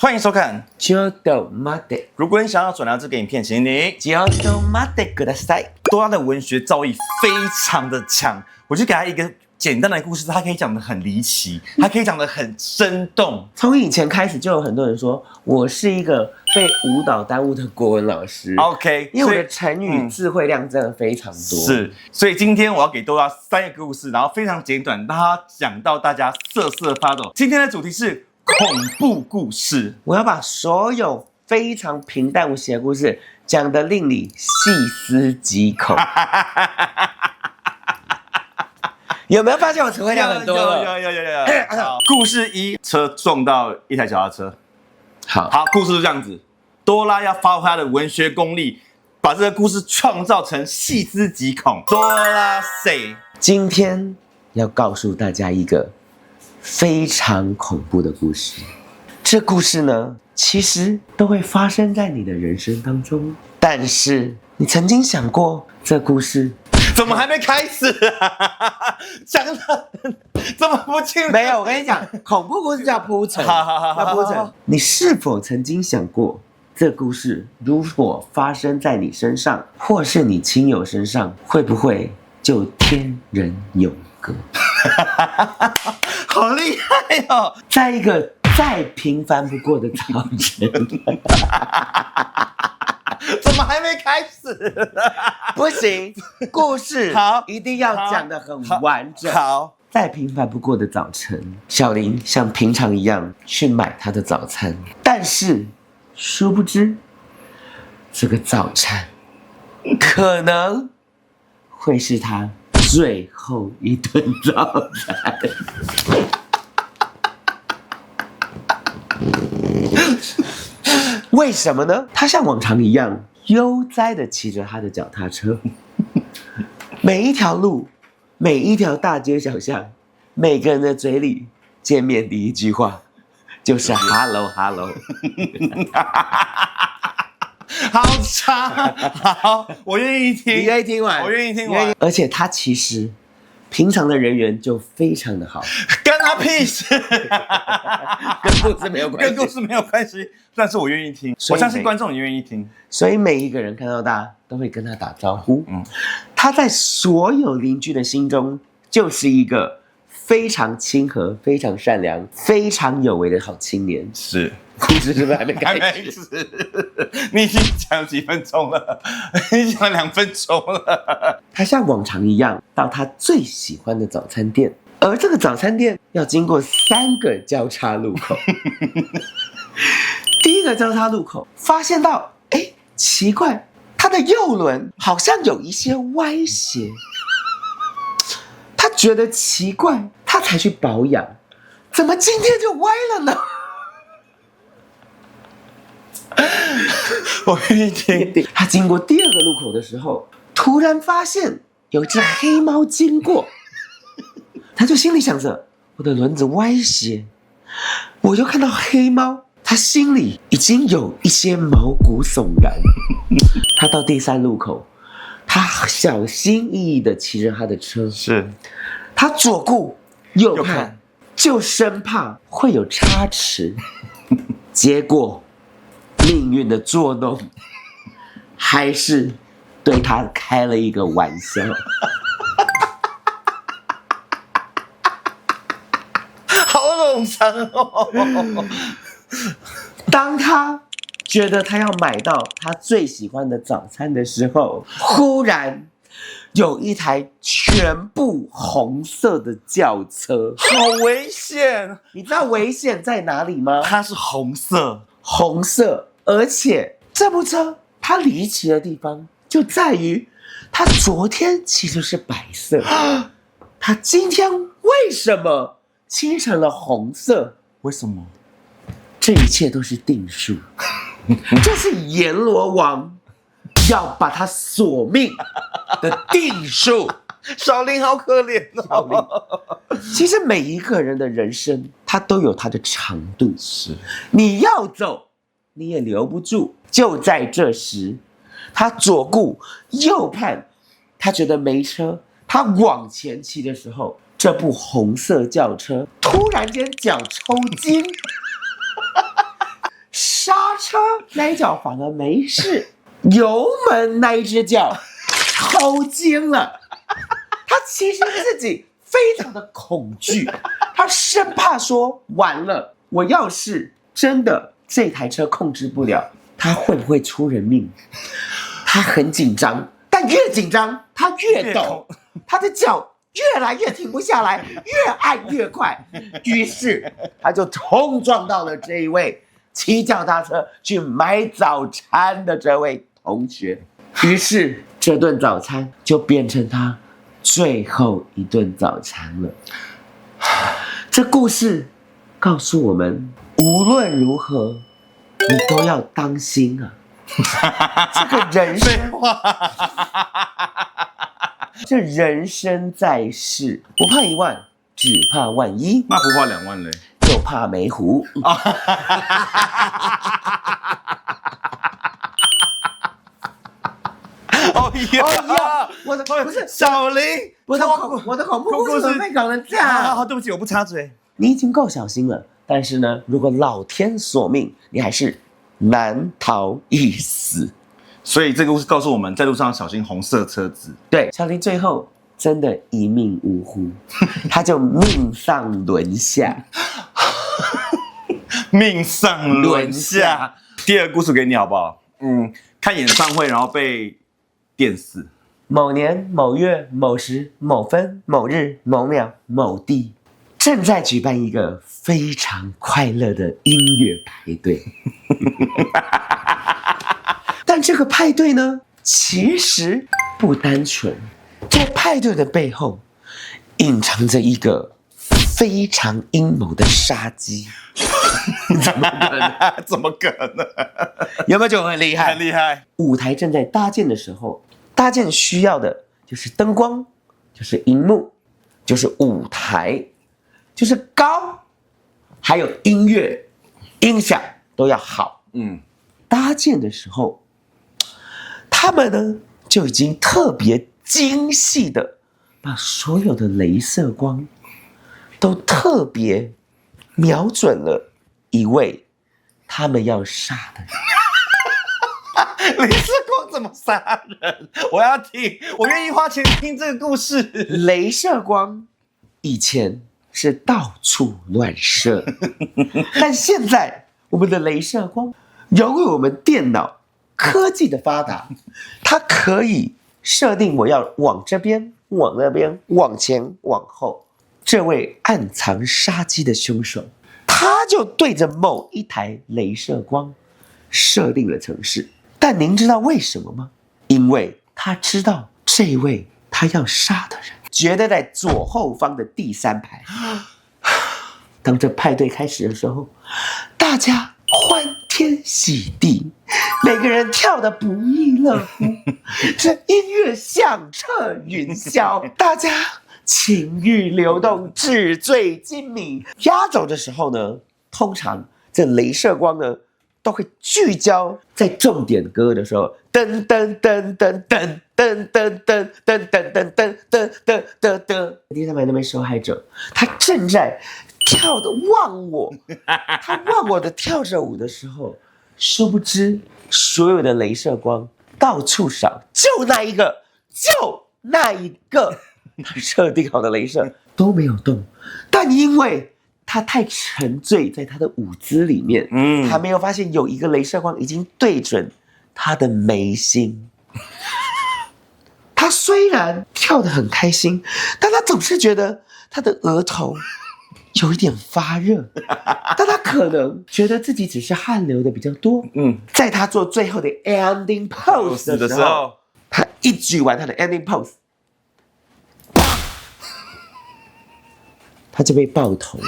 欢迎收看。ちょっと待って。如果你想要转到这个影片，请你ちょっと待ってください。多拉的文学造诣非常的强，我就给他一个简单的故事，他可以讲得很离奇，他可以讲得很生动。从以前开始就有很多人说我是一个被舞蹈耽误的国文老师。OK， 因为我的成语智慧量真的非常多。是，所以今天我要给多拉3个故事，然后非常简短，让他讲到大家瑟瑟发抖。今天的主题是恐怖故事，我要把所有非常平淡无奇的故事讲得令你细思极恐。有没有发现我词汇量很多了？有。故事1，车撞到一台脚踏车。好，故事是这样子，多拉要发挥他的文学功力，把这个故事创造成细思极恐。多拉 say， 今天要告诉大家一个非常恐怖的故事。这故事呢，其实都会发生在你的人生当中，但是你曾经想过这故事怎么还没开始啊？讲的这么不清楚？没有，我跟你讲，恐怖故事叫铺陈，要铺陈。你是否曾经想过，这故事如果发生在你身上，或是你亲友身上，会不会就天人永隔？好厉害哦！在一个再平凡不过的早晨。怎么还没开始？不行，故事好一定要讲得很完整。好，再平凡不过的早晨，小林像平常一样去买他的早餐，但是殊不知，这个早餐可能会是他最后一顿早餐。为什么呢？他像往常一样悠哉地骑着他的脚踏车，每一条路，每一条大街小巷，每个人的嘴里见面第一句话就是 “hello hello”。好长，好，我愿意听，你愿意听完？我愿意听完。而且他其实平常的人缘就非常的好，跟他屁事，跟故事没有关系，跟故事没有关系。但是我愿意听，我相信观众也愿意听。所以每一个人看到他都会跟他打招呼。他在所有邻居的心中就是一个非常亲和、非常善良、非常有为的好青年。是，故事是不是还没开始？你已经讲几分钟了，你讲2分钟了。他像往常一样到他最喜欢的早餐店，而这个早餐店要经过3个交叉路口。第一个交叉路口发现到，奇怪，他的右轮好像有一些歪斜，他觉得奇怪，他才去保养，怎么今天就歪了呢？我愿意听。他经过第2个路口的时候，突然发现有一只黑猫经过，他就心里想着，我的轮子歪斜，我就看到黑猫，他心里已经有一些毛骨悚然。他到第3路口，他小心翼翼地骑着他的车，是，他左顾右看，就生怕会有差池。结果命运的捉弄还是对他开了一个玩笑。好冗长哦。当他觉得他要买到他最喜欢的早餐的时候，忽然有一台全部红色的轿车，好危险！你知道危险在哪里吗？它是红色，红色，而且这部车它离奇的地方就在于，它昨天其实是白色，它今天为什么漆成了红色？为什么？这一切都是定数，这是阎罗王要把他索命的定数。小林好可怜哦。其实每一个人的人生，他都有他的长度。是，你要走，你也留不住。就在这时，他左顾右看，他觉得没车，他往前骑的时候，这部红色轿车突然间脚抽筋，那一脚反而没事，油门那一只脚抽筋了。他其实自己非常的恐惧，他生怕说完了，我要是真的这台车控制不了，他会不会出人命？他很紧张，但越紧张他越抖，他的脚越来越停不下来，越按越快，于是他就冲撞到了这一位骑脚踏车去买早餐的这位同学，于是这顿早餐就变成他最后一顿早餐了。这故事告诉我们，无论如何，你都要当心啊！这个人生，这人生在世，不怕一万，只怕万一。那不怕2万嘞，就怕没糊。哦呀，我的不是小林，我的恐怖故事怎么被搞成这样？好，对不起，我不插嘴。你已经够小心了，但是呢，如果老天索命，你还是难逃一死。所以这个故事告诉我们，在路上小心红色车子。对，小林最后真的一命呜呼，他就命丧轮下。命丧轮下。第二个故事给你好不好？看演唱会然后被电死。某年某月某时某分某日某秒某地，正在举办一个非常快乐的音乐派对。但这个派对呢，其实不单纯，在派对的背后隐藏着一个非常阴谋的杀机。怎么可能？有没有觉得很厉害？很厉害。舞台正在搭建的时候，搭建需要的就是灯光，就是荧幕，就是舞台，就是高，还有音乐、音响都要好。搭建的时候，他们呢就已经特别精细的把所有的雷射光都特别瞄准了一位他们要杀的人。雷射光怎么杀人？我要听，我愿意花钱听这个故事。雷射光以前是到处乱射，但现在我们的雷射光由于我们电脑科技的发达，它可以设定我要往这边、往那边、往前、往后。这位暗藏杀机的凶手，他就对着某一台雷射光设定了程式。但您知道为什么吗？因为他知道这位他要杀的人绝对在左后方的第3排。当这派对开始的时候，大家欢天喜地，每个人跳得不亦乐乎，这音乐响彻云霄，大家情欲流动，纸醉金迷。压轴的时候呢，通常这雷射光呢都会聚焦在重点歌的时候，噔噔噔噔噔噔噔噔噔噔噔噔噔噔噔噔。第3排那边受害者，他正在跳的忘我，他忘我的跳着舞的时候，殊不知所有的雷射光到处扫，就那一个，他设定好的雷射都没有动，但因为他太沉醉在他的舞姿里面，他没有发现有一个雷射光已经对准他的眉心。他虽然跳得很开心，但他总是觉得他的额头有一点发热，但他可能觉得自己只是汗流的比较多。在他做最后的 ending pose 的时候，他一举完他的 ending pose，他就被爆头了。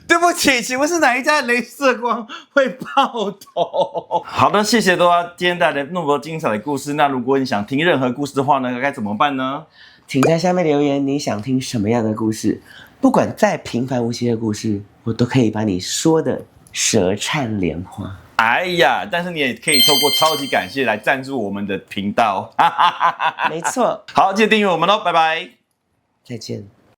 对不起，请问是哪一家的雷射光会爆头？好的，谢谢多拉今天带来那么多精彩的故事。那如果你想听任何故事的话呢，该怎么办呢？请在下面留言，你想听什么样的故事？不管再平凡无奇的故事，我都可以把你说的舌灿莲花。哎呀，但是你也可以透过超级感谢来赞助我们的频道。没错，好，记得订阅我们咯，拜拜，再见。